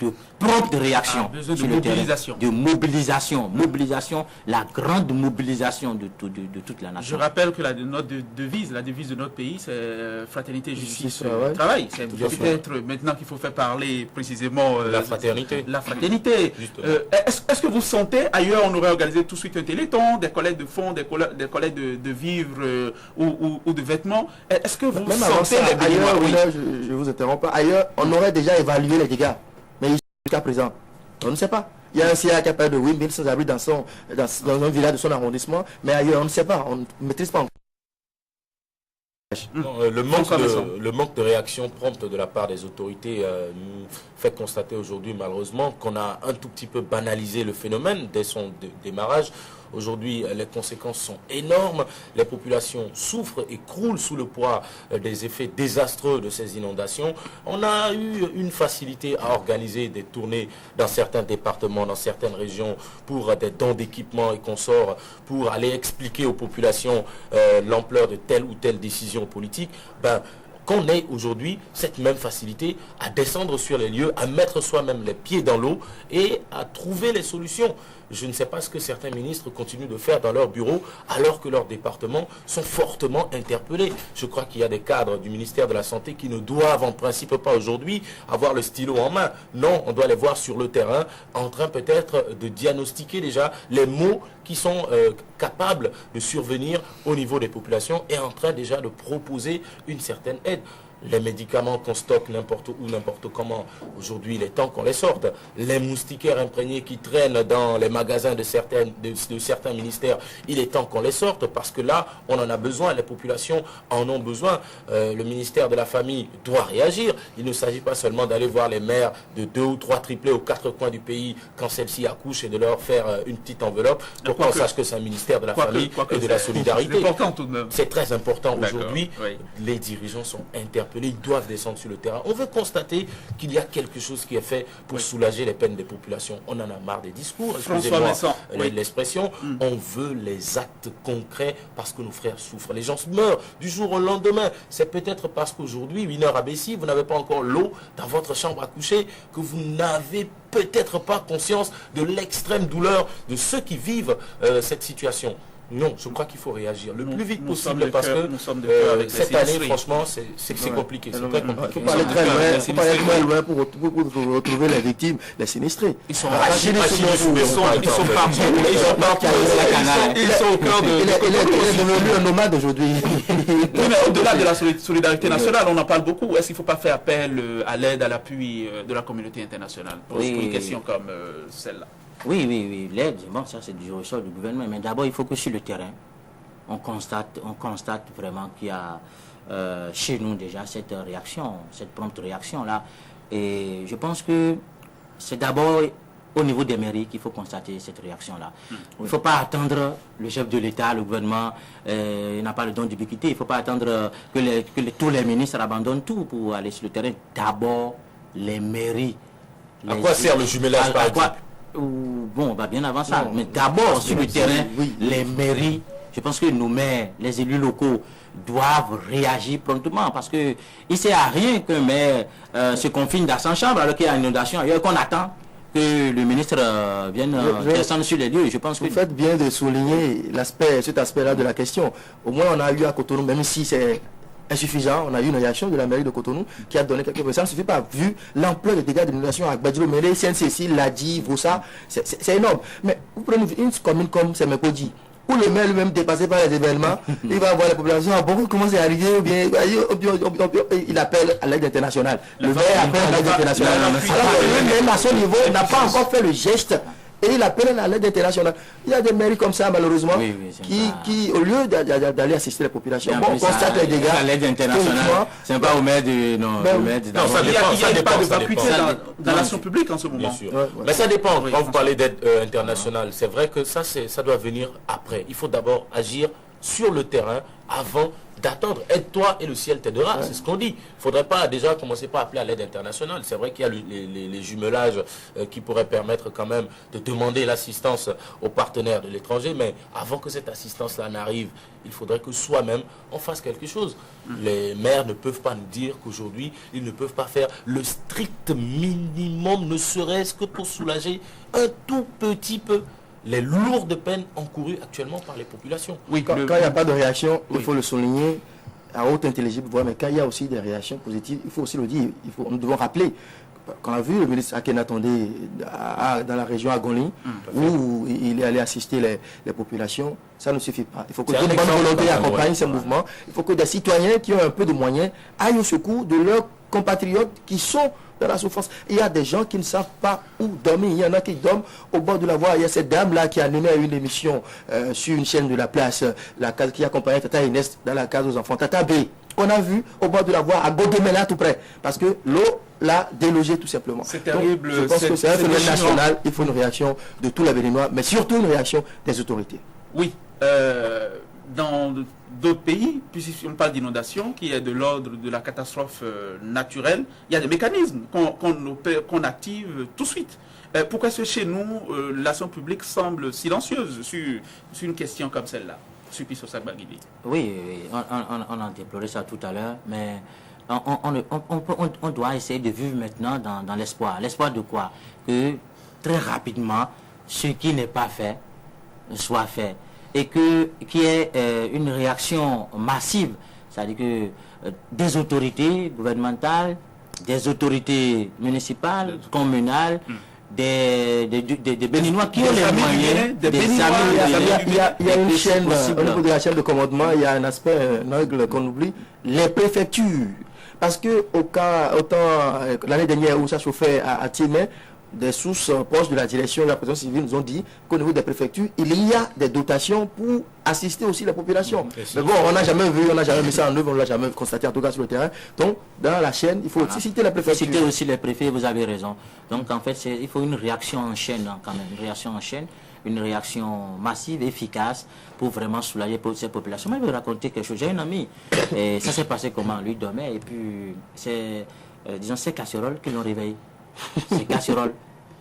de prompte réaction besoin de sur le terrain, mobilisation. de mobilisation, la grande mobilisation de toute la nation. Je rappelle que notre devise, la devise de notre pays, c'est fraternité, justice, travail. C'est peut-être maintenant qu'il faut faire parler précisément la fraternité. La fraternité. Est-ce que vous sentez, ailleurs on aurait organisé tout de suite un téléthon, des collectes de fonds, des collectes de vivres ou de vêtements. Est-ce que vous sentez les bénévoles? Je vous interromps pas. Ailleurs, on aurait déjà évalué les dégâts. Mais jusqu'à présent, on ne sait pas. Il y a un CIA qui a parlé de 8000 sans-abri dans un village de son arrondissement, mais ailleurs, on ne sait pas. On ne maîtrise pas encore. Non, le manque de réaction prompte de la part des autorités nous fait constater aujourd'hui malheureusement qu'on a un tout petit peu banalisé le phénomène dès son démarrage. Aujourd'hui, les conséquences sont énormes. Les populations souffrent et croulent sous le poids des effets désastreux de ces inondations. On a eu une facilité à organiser des tournées dans certains départements, dans certaines régions, pour des dons d'équipements et consorts, pour aller expliquer aux populations l'ampleur de telle ou telle décision politique. Qu'on ait aujourd'hui cette même facilité à descendre sur les lieux, à mettre soi-même les pieds dans l'eau et à trouver les solutions. Je ne sais pas ce que certains ministres continuent de faire dans leur bureau alors que leurs départements sont fortement interpellés. Je crois qu'il y a des cadres du ministère de la Santé qui ne doivent en principe pas aujourd'hui avoir le stylo en main. Non, on doit les voir sur le terrain en train peut-être de diagnostiquer déjà les maux qui sont capables de survenir au niveau des populations et en train déjà de proposer une certaine aide. Les médicaments qu'on stocke n'importe où, n'importe comment, aujourd'hui il est temps qu'on les sorte. Les moustiquaires imprégnés qui traînent dans les magasins de certains ministères, il est temps qu'on les sorte parce que là, on en a besoin, les populations en ont besoin. Le ministère de la Famille doit réagir. Il ne s'agit pas seulement d'aller voir les mères de 2 ou 3 triplés aux 4 coins du pays quand celles-ci accouchent et de leur faire une petite enveloppe pour qu'on sache que c'est un ministère de la Famille et de la solidarité. C'est important tout de même. C'est très important aujourd'hui. Oui. Les dirigeants sont interpellés. Ils doivent descendre sur le terrain. On veut constater qu'il y a quelque chose qui est fait pour soulager les peines des populations. On en a marre des discours, excusez-moi l'expression. On veut les actes concrets parce que nos frères souffrent. Les gens meurent du jour au lendemain. C'est peut-être parce qu'aujourd'hui, 8h à Bessie, vous n'avez pas encore l'eau dans votre chambre à coucher, que vous n'avez peut-être pas conscience de l'extrême douleur de ceux qui vivent cette situation. Non, je crois qu'il faut réagir le plus vite possible parce que cette année, franchement, c'est compliqué. C'est très compliqué. Il faut pas aller très loin pour retrouver les victimes, les sinistrés. Ils sont partis. Ils sont au cœur de... Il est devenu un nomade aujourd'hui. Mais au-delà de la solidarité nationale, on en parle beaucoup. Est-ce qu'il ne faut pas faire appel à l'aide, à l'appui de la communauté internationale pour une question comme celle-là? Oui, l'aide, bon, ça c'est du ressort du gouvernement, mais d'abord il faut que sur le terrain, on constate vraiment qu'il y a chez nous déjà cette réaction, cette prompte réaction-là. Et je pense que c'est d'abord au niveau des mairies qu'il faut constater cette réaction-là. Il ne faut pas attendre le chef de l'État, le gouvernement, il n'a pas le don d'ubiquité, il ne faut pas attendre que tous les ministres abandonnent tout pour aller sur le terrain. D'abord, les mairies. À quoi sert le jumelage par exemple? Bon, bien avant ça. Mais d'abord, sur le terrain, les mairies, je pense que nos maires, les élus locaux doivent réagir promptement parce que il ne sert à rien qu'un maire se confine dans sa chambre alors qu'il y a une inondation ailleurs, qu'on attend que le ministre vienne descendre sur les lieux. Je pense que vous faites bien de souligner cet aspect-là de la question. Au moins, on a eu à Cotonou, même si c'est insuffisant. On a eu une réaction de la mairie de Cotonou qui a donné quelques... Ça ne suffit pas, vu l'ampleur des dégâts d'inondation à Gbadilo, Mélé, CNCC, Ladi, Vossa, c'est énorme. Mais vous prenez une commune comme Semekodi, où le maire lui-même dépassé par les événements, il va voir la population, bon, comment c'est arrivé, ou bien, il appelle à l'aide internationale. Le maire appelle à l'aide internationale. Alors que lui-même, à son niveau, n'a pas encore fait le geste. Et il appelle à l'aide internationale. Il y a des mairies comme ça, malheureusement, qui au lieu d'aller assister la population, on constate les dégâts. À l'aide internationale, c'est pas au maire de... Non, il n'y a pas de vacuité dans l'action publique en ce moment. Mais ça dépend. Quand vous parlez d'aide internationale, c'est vrai que ça doit venir après. Il faut d'abord agir sur le terrain avant d'attendre. Aide-toi et le ciel t'aidera, c'est ce qu'on dit. Il ne faudrait pas déjà commencer par appeler à l'aide internationale. C'est vrai qu'il y a les jumelages qui pourraient permettre quand même de demander l'assistance aux partenaires de l'étranger, mais avant que cette assistance-là n'arrive, il faudrait que soi-même on fasse quelque chose. Les maires ne peuvent pas nous dire qu'aujourd'hui, ils ne peuvent pas faire le strict minimum, ne serait-ce que pour soulager un tout petit peu les lourdes peines encourues actuellement par les populations. Oui, quand il n'y a pas de réaction, il faut le souligner à haute intelligible, mais quand il y a aussi des réactions positives, il faut aussi le dire. Nous devons rappeler qu'on a vu le ministre Akhenatonde dans la région Agoni, où il est allé assister les populations. Ça ne suffit pas. Il faut que d'autres bonnes volontés accompagnent ces mouvements. Il faut que des citoyens qui ont un peu de moyens aillent au secours de leurs compatriotes qui sont dans la souffrance. Il y a des gens qui ne savent pas où dormir. Il y en a qui dorment au bord de la voie. Il y a cette dame-là qui a animé une émission sur une chaîne de la place, la case qui accompagnait Tata Inès dans la case aux enfants. Tata B, on a vu au bord de la voie à Godemela tout près. Parce que l'eau l'a délogé tout simplement. C'est terrible. Donc, je pense que c'est un phénomène national. Il faut une réaction de tous les Béninois, mais surtout une réaction des autorités. Oui. Dans d'autres pays, puisqu'on parle d'inondation, qui est de l'ordre de la catastrophe naturelle, il y a des mécanismes qu'on active tout de suite. Pourquoi est-ce que chez nous, l'action publique semble silencieuse sur une question comme celle-là, sur Pissosa Baguili? Oui, on a déploré ça tout à l'heure, mais on doit essayer de vivre maintenant dans l'espoir. L'espoir de quoi? Que très rapidement, ce qui n'est pas fait soit fait. Et qu'il y ait une réaction massive, c'est-à-dire que des autorités gouvernementales, des autorités municipales, communales, des Béninois qui ont les moyens, il y a une chaîne, au niveau de la chaîne de commandement, il y a un aspect, un angle qu'on oublie, les préfectures. Parce que autant l'année dernière où ça chauffait à Timé, des sources proches de la direction de la protection civile nous ont dit qu'au niveau des préfectures, il y a des dotations pour assister aussi la population. Mais bon, on n'a jamais vu ça en œuvre, on ne l'a jamais constaté en tout cas sur le terrain. Donc, dans la chaîne, il faut aussi citer les préfectures. Citer aussi les préfets, vous avez raison. Donc, en fait, il faut une réaction en chaîne quand même, une réaction en chaîne, une réaction massive, efficace pour vraiment soulager pour ces populations. Moi, je vais raconter quelque chose. J'ai un ami, et ça s'est passé comment? Lui dormait, et puis c'est, disons, ces casseroles qui l'ont réveillé. C'est casserole.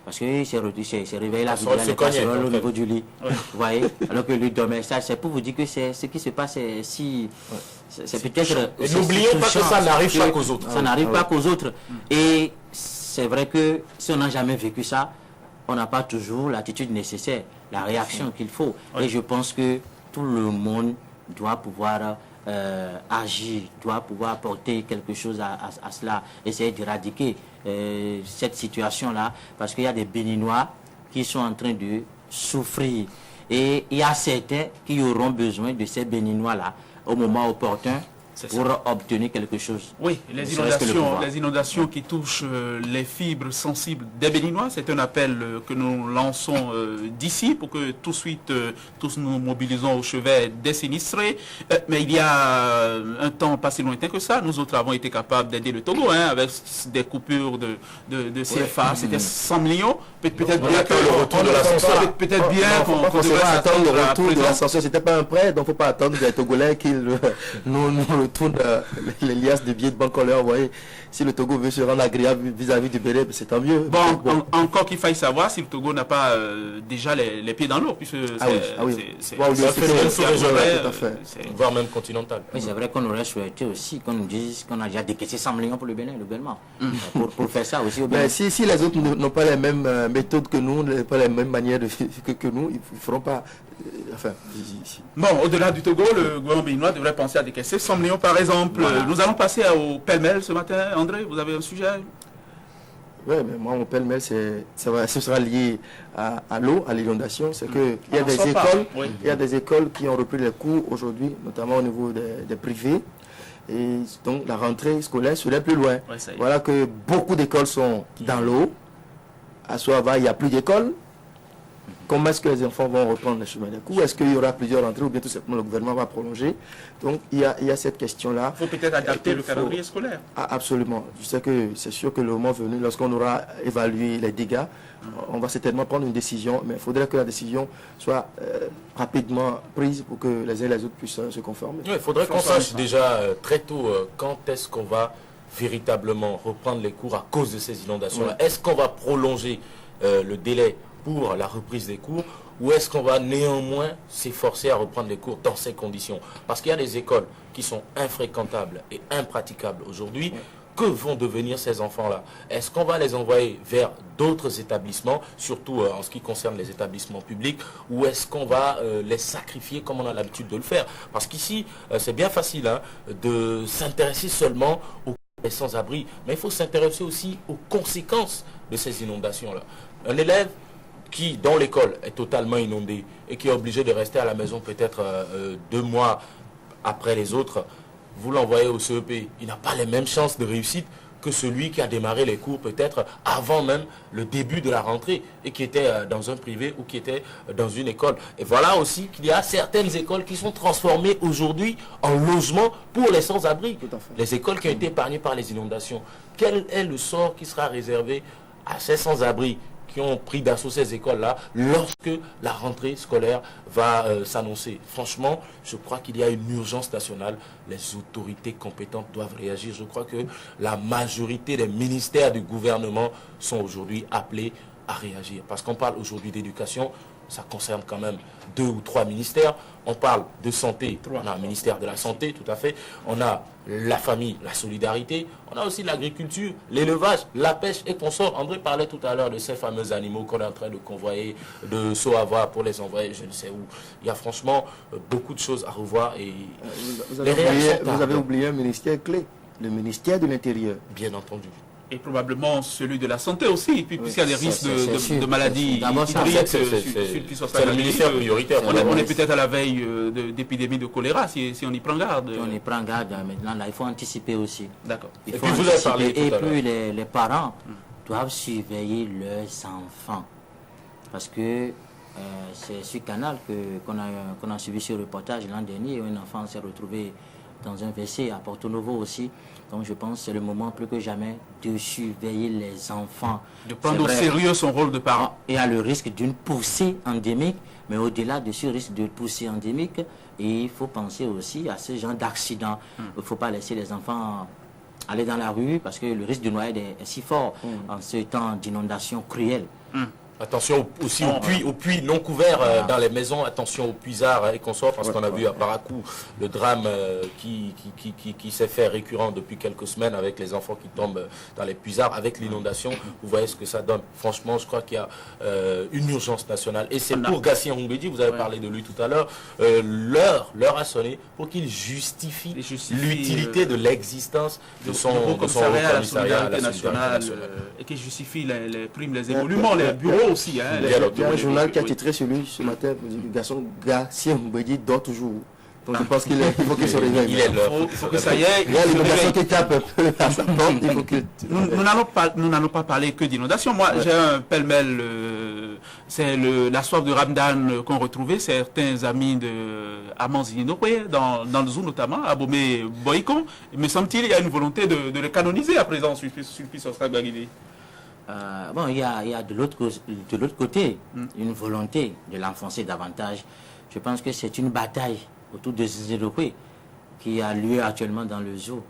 Parce qu'il s'est réveillé là, les casseroles au niveau du lit. Vous voyez? Alors que lui dormait. Ça, c'est pour vous dire que ce qui se passe, c'est peut-être. Et n'oublions pas que ça n'arrive pas qu'aux autres. Ça n'arrive pas qu'aux autres. Et c'est vrai que si on n'a jamais vécu ça, on n'a pas toujours l'attitude nécessaire, la réaction qu'il faut. Et je pense que tout le monde doit pouvoir agir, doit pouvoir apporter quelque chose à cela, essayer d'éradiquer cette situation-là, parce qu'il y a des Béninois qui sont en train de souffrir. Et il y a certains qui auront besoin de ces Béninois-là au moment opportun pour obtenir quelque chose. Oui, les inondations qui touchent les fibres sensibles des Béninois, c'est un appel que nous lançons d'ici pour que tout de suite tous nous mobilisons au chevet des sinistrés. Mais il y a un temps pas si lointain que ça, nous autres avons été capables d'aider le Togo avec des coupures de CFA, c'était 100 millions. Peut-être bien que le retour de l'ascenseur. Peut-être bien qu'on devrait attendre le retour de l'ascenseur. C'était pas un prêt, donc il ne faut pas attendre des Togolais qu'ils nous retournent les liasses de billets de banque qu'on leur envoie. Si le Togo veut se rendre agréable vis-à-vis du Bénin, c'est tant mieux. Bon, encore qu'il faille savoir si le Togo n'a pas déjà les pieds dans l'eau, puisque c'est voire même continental. Oui, c'est vrai qu'on aurait souhaité aussi qu'on nous dise qu'on a déjà décaissé 100 millions pour le Bénin, pour faire ça aussi au Bénin. Mais si les autres n'ont pas les mêmes méthodes que nous, pas les mêmes manières que nous, ils ne feront pas. Bon, au-delà du Togo, le gouvernement béninois devrait penser à décaisser 100 millions par exemple. Voilà. Nous allons passer au pêle-mêle ce matin. André, vous avez un sujet? Oui, mais moi, mon pêle-mêle, ce sera lié à l'eau, à l'inondation. C'est qu'il y a des écoles, il y a des écoles qui ont repris les cours aujourd'hui, notamment au niveau des privés. Et donc, la rentrée scolaire serait plus loin. Voilà que beaucoup d'écoles sont dans l'eau. À Soava, il n'y a plus d'écoles. Comment est-ce que les enfants vont reprendre le chemin des cours? Est-ce qu'il y aura plusieurs rentrées ou bien tout simplement le gouvernement va prolonger? Donc il y a cette question-là. Il faut peut-être adapter le calendrier scolaire. Ah, absolument. Je sais que c'est sûr que le moment venu, lorsqu'on aura évalué les dégâts, on va certainement prendre une décision, mais il faudrait que la décision soit rapidement prise pour que les uns et les autres puissent se conformer. Il faudrait qu'on sache déjà très tôt quand est-ce qu'on va véritablement reprendre les cours à cause de ces inondations-là. Est-ce qu'on va prolonger le délai pour la reprise des cours ou est-ce qu'on va néanmoins s'efforcer à reprendre les cours dans ces conditions? Parce qu'il y a des écoles qui sont infréquentables et impraticables aujourd'hui. Que vont devenir ces enfants-là? Est-ce qu'on va les envoyer vers d'autres établissements, surtout en ce qui concerne les établissements publics, ou est-ce qu'on va les sacrifier comme on a l'habitude de le faire? Parce qu'ici, c'est bien facile de s'intéresser seulement aux sans-abri, mais il faut s'intéresser aussi aux conséquences de ces inondations-là. Un élève dont l'école est totalement inondée et qui est obligé de rester à la maison peut-être 2 mois après les autres, vous l'envoyez au CEP, il n'a pas les mêmes chances de réussite que celui qui a démarré les cours peut-être avant même le début de la rentrée et qui était dans un privé ou qui était dans une école. Et voilà aussi qu'il y a certaines écoles qui sont transformées aujourd'hui en logements pour les sans-abri. Les écoles qui ont été épargnées par les inondations. Quel est le sort qui sera réservé à ces sans-abri qui ont pris d'assaut ces écoles-là lorsque la rentrée scolaire va s'annoncer? Franchement, je crois qu'il y a une urgence nationale. Les autorités compétentes doivent réagir. Je crois que la majorité des ministères du gouvernement sont aujourd'hui appelés à réagir. Parce qu'on parle aujourd'hui d'éducation, ça concerne quand même 2 ou 3 ministères. On parle de santé, on a un ministère de la santé, tout à fait. On a la famille, la solidarité. On a aussi l'agriculture, l'élevage, la pêche et consorts. André parlait tout à l'heure de ces fameux animaux qu'on est en train de convoyer de Soava pour les envoyer je ne sais où. Il y a franchement beaucoup de choses à revoir. Et vous avez oublié un ministère clé, le ministère de l'Intérieur. Bien entendu. Et probablement celui de la santé aussi, puisqu'il y a des risques de maladies hydriques. C'est le ministère prioritaire. On est peut-être à la veille d'épidémie de choléra, si on y prend garde. On y prend garde maintenant, là, il faut anticiper aussi. D'accord. Et puis vous avez parlé tout à l'heure. Et puis les parents doivent surveiller leurs enfants. Parce que c'est sur Canal qu'on a suivi ce reportage l'an dernier, où un enfant s'est retrouvé dans un WC à Porto Novo aussi. Donc je pense que c'est le moment plus que jamais de surveiller les enfants. De prendre au sérieux son rôle de parent. Il y a le risque d'une poussée endémique, mais au-delà de ce risque de poussée endémique, il faut penser aussi à ce genre d'accident. Il ne faut pas laisser les enfants aller dans la rue parce que le risque de noyade est si fort en ce temps d'inondation cruelle. Attention aussi aux puits non couverts dans les maisons, attention aux puisards et consorts, parce qu'on a vu à Paracou le drame qui s'est fait récurrent depuis quelques semaines avec les enfants qui tombent dans les puisards, avec l'inondation. Vous voyez ce que ça donne. Franchement, je crois qu'il y a une urgence nationale. Et c'est pour Gatien Mbedi, vous avez parlé de lui tout à l'heure, l'heure a sonné pour qu'il justifie l'utilité de l'existence de son commissariat à la solidarité nationale et qu'il justifie les primes, les émoluments, les bureaux aussi. Il y a un journal qui a titré sur lui ce matin, Gatien Mbedi dort toujours. Donc je pense qu'il faut qu'il se réveille. Il faut que ça y est. Il y a l'inondation qui tape un peu à sa porte. Il faut que... Nous n'allons pas parler que d'inondation. Moi, j'ai un pêle-mêle. C'est la soif de Ramadan qu'ont retrouvé certains amis de Amanzininoé, dans le zoo notamment, à Bomé Boïkon. Me semble-t-il, il y a une volonté de les canoniser à présent sur Bagidi. Bon, il y a de l'autre côté une volonté de l'enfoncer davantage. Je pense que c'est une bataille autour de Zézédokwe qui a lieu actuellement dans le zoo.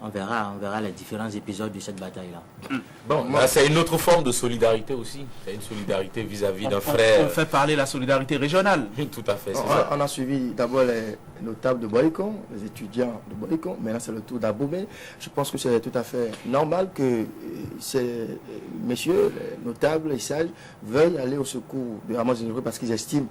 On verra les différents épisodes de cette bataille-là. Bon, c'est une autre forme de solidarité aussi. C'est une solidarité vis-à-vis d'un frère. On fait parler la solidarité régionale. Tout à fait, on a suivi d'abord les notables de Boïkon, les étudiants de Boïkon. Maintenant, c'est le tour d'Aboumé. Je pense que c'est tout à fait normal que ces messieurs, les notables, les sages, veuillent aller au secours de Amanzininoé parce qu'ils estiment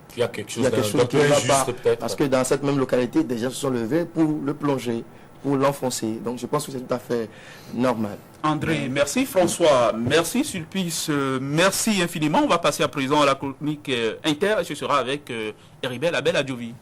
qu'il y a quelque chose d'un peu injuste peut-être. Parce que dans cette même localité, des gens se sont levés pour le plonger, pour l'enfoncer. Donc je pense que c'est tout à fait normal. André, merci. François, merci. Sulpice, merci infiniment. On va passer à présent à la chronique inter et ce sera avec Heribel Abel Adjovi.